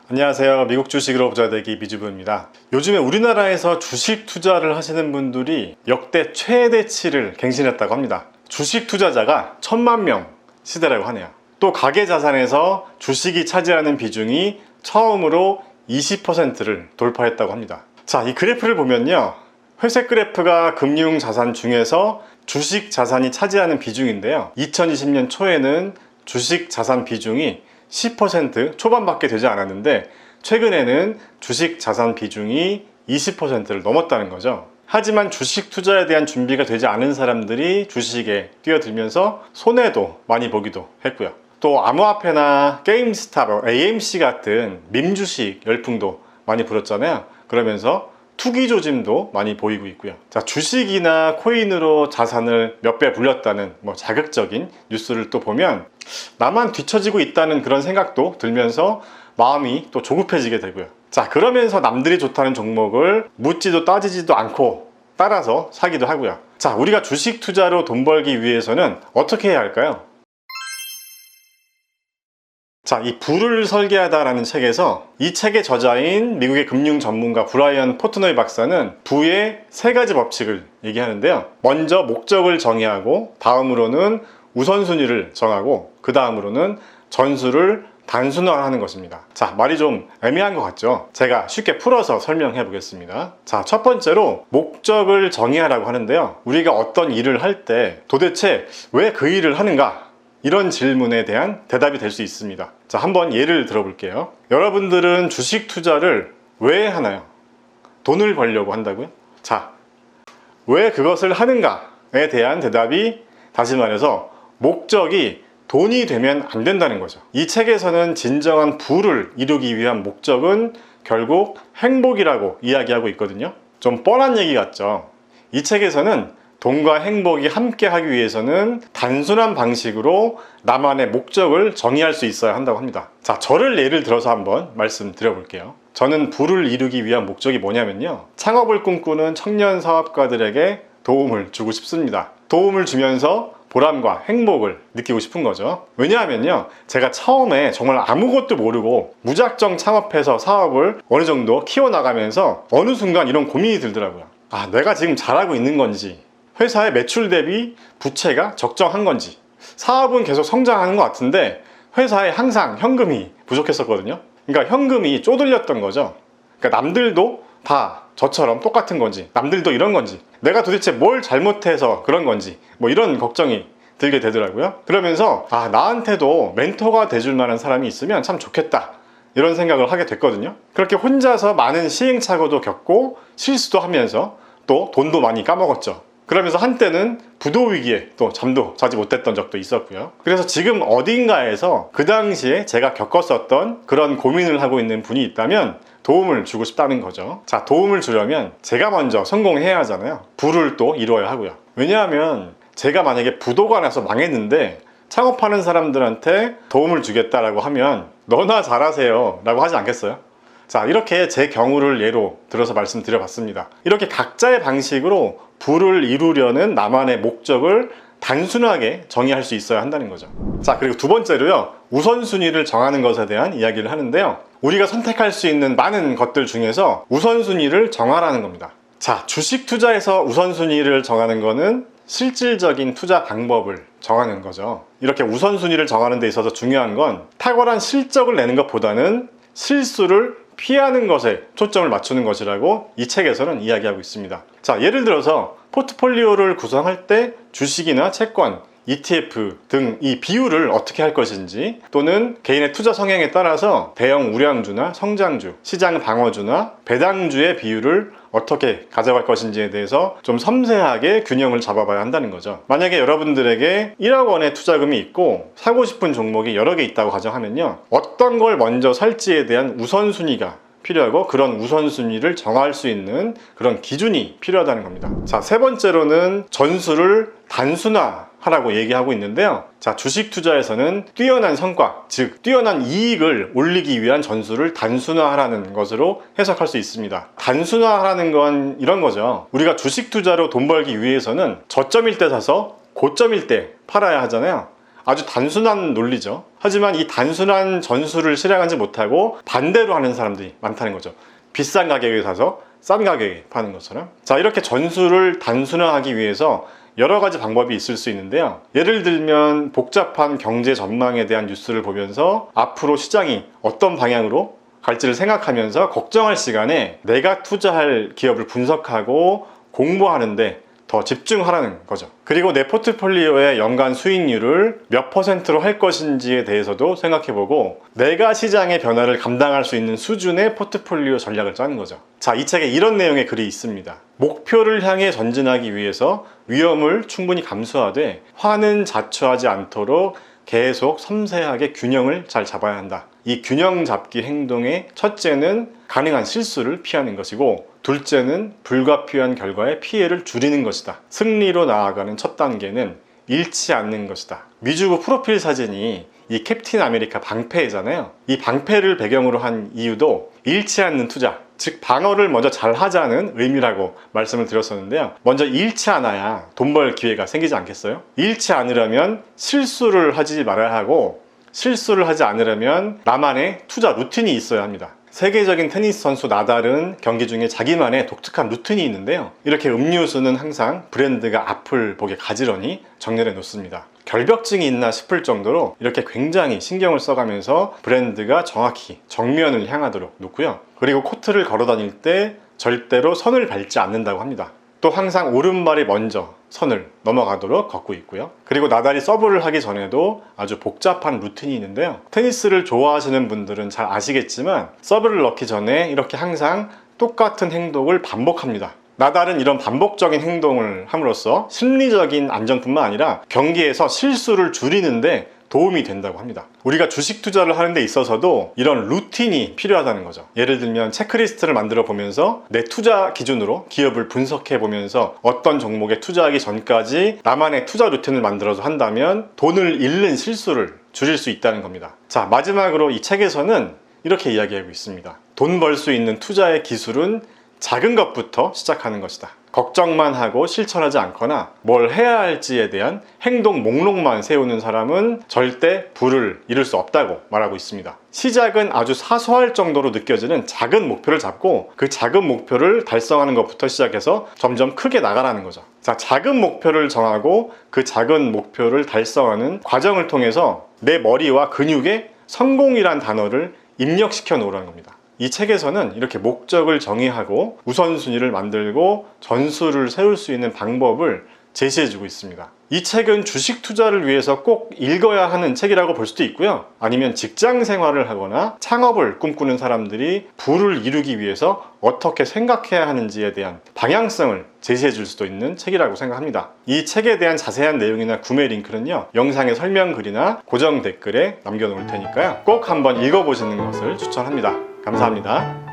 안녕하세요. 미국 주식으로 부자 되기 미주부입니다. 요즘에 우리나라에서 주식 투자를 하시는 분들이 역대 최대치를 갱신했다고 합니다. 주식 투자자가 1000만 명 시대라고 하네요. 또 가계자산에서 주식이 차지하는 비중이 처음으로 20%를 돌파했다고 합니다. 자, 이 그래프를 보면요, 회색 그래프가 금융자산 중에서 주식 자산이 차지하는 비중인데요, 2020년 초에는 주식 자산 비중이 10% 초반밖에 되지 않았는데 최근에는 주식 자산 비중이 20%를 넘었다는 거죠. 하지만 주식 투자에 대한 준비가 되지 않은 사람들이 주식에 뛰어들면서 손해도 많이 보기도 했고요. 또 암호화폐나 게임스탑, AMC 같은 밈주식 열풍도 많이 불었잖아요. 그러면서 투기 조짐도 많이 보이고 있고요. 자, 주식이나 코인으로 자산을 몇 배 불렸다는 자극적인 뉴스를 또 보면 나만 뒤처지고 있다는 그런 생각도 들면서 마음이 또 조급해지게 되고요. 자, 그러면서 남들이 좋다는 종목을 묻지도 따지지도 않고 따라서 사기도 하고요. 자, 우리가 주식 투자로 돈 벌기 위해서는 어떻게 해야 할까요? 자, 이 부를 설계하다라는 책에서, 이 책의 저자인 미국의 금융 전문가 브라이언 포트노이 박사는 부의 3가지 법칙을 얘기하는데요. 먼저 목적을 정의하고, 다음으로는 우선순위를 정하고, 그 다음으로는 전술을 단순화하는 것입니다. 자, 말이 좀 애매한 것 같죠? 제가 쉽게 풀어서 설명해 보겠습니다. 자, 첫 번째로 목적을 정의하라고 하는데요, 우리가 어떤 일을 할 때 도대체 왜 그 일을 하는가? 이런 질문에 대한 대답이 될 수 있습니다. 자, 한번 예를 들어볼게요. 여러분들은 주식 투자를 왜 하나요? 돈을 벌려고 한다고요? 자, 왜 그것을 하는가에 대한 대답이, 다시 말해서 목적이 돈이 되면 안 된다는 거죠. 이 책에서는 진정한 부를 이루기 위한 목적은 결국 행복이라고 이야기하고 있거든요. 좀 뻔한 얘기 같죠? 이 책에서는 돈과 행복이 함께 하기 위해서는 단순한 방식으로 나만의 목적을 정의할 수 있어야 한다고 합니다. 자, 저를 예를 들어서 한번 말씀드려 볼게요. 저는 부를 이루기 위한 목적이 뭐냐면요, 창업을 꿈꾸는 청년 사업가들에게 도움을 주고 싶습니다. 도움을 주면서 보람과 행복을 느끼고 싶은 거죠. 왜냐하면요, 제가 처음에 정말 아무것도 모르고 무작정 창업해서 사업을 어느 정도 키워나가면서 어느 순간 이런 고민이 들더라고요. 아, 내가 지금 잘하고 있는 건지, 회사의 매출 대비 부채가 적정한 건지, 사업은 계속 성장하는 것 같은데 회사에 항상 현금이 부족했었거든요. 그러니까 현금이 쪼들렸던 거죠. 그러니까 남들도 다 저처럼 똑같은 건지, 남들도 이런 건지, 내가 도대체 뭘 잘못해서 그런 건지, 이런 걱정이 들게 되더라고요. 그러면서 나한테도 멘토가 돼줄 만한 사람이 있으면 참 좋겠다, 이런 생각을 하게 됐거든요. 그렇게 혼자서 많은 시행착오도 겪고 실수도 하면서 또 돈도 많이 까먹었죠. 그러면서 한때는 부도 위기에 또 잠도 자지 못했던 적도 있었고요. 그래서 지금 어딘가에서 그 당시에 제가 겪었었던 그런 고민을 하고 있는 분이 있다면 도움을 주고 싶다는 거죠. 자, 도움을 주려면 제가 먼저 성공해야 하잖아요. 부를 또 이루어야 하고요. 왜냐하면 제가 만약에 부도가 나서 망했는데 창업하는 사람들한테 도움을 주겠다라고 하면 너나 잘하세요 라고 하지 않겠어요? 자, 이렇게 제 경우를 예로 들어서 말씀드려 봤습니다. 이렇게 각자의 방식으로 부를 이루려는 나만의 목적을 단순하게 정의할 수 있어야 한다는 거죠. 자, 그리고 두 번째로요, 우선순위를 정하는 것에 대한 이야기를 하는데요, 우리가 선택할 수 있는 많은 것들 중에서 우선순위를 정하라는 겁니다. 자, 주식 투자에서 우선순위를 정하는 거는 실질적인 투자 방법을 정하는 거죠. 이렇게 우선순위를 정하는 데 있어서 중요한 건 탁월한 실적을 내는 것보다는 실수를 피하는 것에 초점을 맞추는 것이라고 이 책에서는 이야기하고 있습니다. 자, 예를 들어서 포트폴리오를 구성할 때 주식이나 채권, ETF 등 이 비율을 어떻게 할 것인지, 또는 개인의 투자 성향에 따라서 대형 우량주나 성장주, 시장 방어주나 배당주의 비율을 어떻게 가져갈 것인지에 대해서 좀 섬세하게 균형을 잡아봐야 한다는 거죠. 만약에 여러분들에게 1억 원의 투자금이 있고 사고 싶은 종목이 여러 개 있다고 가정하면요, 어떤 걸 먼저 살지에 대한 우선순위가 필요하고, 그런 우선순위를 정할 수 있는 그런 기준이 필요하다는 겁니다. 자, 세 번째로는 전술을 단순화하라고 얘기하고 있는데요, 자, 주식 투자에서는 뛰어난 성과, 즉 뛰어난 이익을 올리기 위한 전술을 단순화하라는 것으로 해석할 수 있습니다. 단순화하라는 건 이런 거죠. 우리가 주식 투자로 돈 벌기 위해서는 저점일 때 사서 고점일 때 팔아야 하잖아요. 아주 단순한 논리죠. 하지만 이 단순한 전술을 실행하지 못하고 반대로 하는 사람들이 많다는 거죠. 비싼 가격에 사서 싼 가격에 파는 것처럼. 자, 이렇게 전술을 단순화하기 위해서 여러 가지 방법이 있을 수 있는데요. 예를 들면 복잡한 경제 전망에 대한 뉴스를 보면서 앞으로 시장이 어떤 방향으로 갈지를 생각하면서 걱정할 시간에 내가 투자할 기업을 분석하고 공부하는데 더 집중하라는 거죠. 그리고 내 포트폴리오의 연간 수익률을 몇 %로 할 것인지에 대해서도 생각해보고 내가 시장의 변화를 감당할 수 있는 수준의 포트폴리오 전략을 짜는 거죠. 자, 이 책에 이런 내용의 글이 있습니다. 목표를 향해 전진하기 위해서 위험을 충분히 감수하되 화는 자초하지 않도록 계속 섬세하게 균형을 잘 잡아야 한다. 이 균형 잡기 행동의 첫째는 가능한 실수를 피하는 것이고, 둘째는 불가피한 결과의 피해를 줄이는 것이다. 승리로 나아가는 첫 단계는 잃지 않는 것이다. 미주부 프로필 사진이 이 캡틴 아메리카 방패잖아요. 이 방패를 배경으로 한 이유도 잃지 않는 투자, 즉 방어를 먼저 잘 하자는 의미라고 말씀을 드렸었는데요. 먼저 잃지 않아야 돈 벌 기회가 생기지 않겠어요? 잃지 않으려면 실수를 하지 말아야 하고, 실수를 하지 않으려면 나만의 투자 루틴이 있어야 합니다. 세계적인 테니스 선수 나달은 경기 중에 자기만의 독특한 루틴이 있는데요. 이렇게 음료수는 항상 브랜드가 앞을 보게 가지런히 정렬해 놓습니다. 결벽증이 있나 싶을 정도로 이렇게 굉장히 신경을 써가면서 브랜드가 정확히 정면을 향하도록 놓고요. 그리고 코트를 걸어 다닐 때 절대로 선을 밟지 않는다고 합니다. 또 항상 오른발이 먼저 선을 넘어가도록 걷고 있고요. 그리고 나달이 서브를 하기 전에도 아주 복잡한 루틴이 있는데요. 테니스를 좋아하시는 분들은 잘 아시겠지만 서브를 넣기 전에 이렇게 항상 똑같은 행동을 반복합니다. 나달은 이런 반복적인 행동을 함으로써 심리적인 안정뿐만 아니라 경기에서 실수를 줄이는데 도움이 된다고 합니다. 우리가 주식 투자를 하는 데 있어서도 이런 루틴이 필요하다는 거죠. 예를 들면 체크리스트를 만들어 보면서 내 투자 기준으로 기업을 분석해 보면서 어떤 종목에 투자하기 전까지 나만의 투자 루틴을 만들어서 한다면 돈을 잃는 실수를 줄일 수 있다는 겁니다. 자, 마지막으로 이 책에서는 이렇게 이야기하고 있습니다. 돈 벌 수 있는 투자의 기술은 작은 것부터 시작하는 것이다. 걱정만 하고 실천하지 않거나 뭘 해야 할지에 대한 행동 목록만 세우는 사람은 절대 부를 이룰 수 없다고 말하고 있습니다. 시작은 아주 사소할 정도로 느껴지는 작은 목표를 잡고 그 작은 목표를 달성하는 것부터 시작해서 점점 크게 나가라는 거죠. 자, 작은 목표를 정하고 그 작은 목표를 달성하는 과정을 통해서 내 머리와 근육에 성공이란 단어를 입력시켜 놓으라는 겁니다. 이 책에서는 이렇게 목적을 정의하고 우선순위를 만들고 전술을 세울 수 있는 방법을 제시해주고 있습니다. 이 책은 주식 투자를 위해서 꼭 읽어야 하는 책이라고 볼 수도 있고요. 아니면 직장 생활을 하거나 창업을 꿈꾸는 사람들이 부를 이루기 위해서 어떻게 생각해야 하는지에 대한 방향성을 제시해 줄 수도 있는 책이라고 생각합니다. 이 책에 대한 자세한 내용이나 구매 링크는요, 영상의 설명글이나 고정 댓글에 남겨놓을 테니까요. 꼭 한번 읽어보시는 것을 추천합니다. 감사합니다.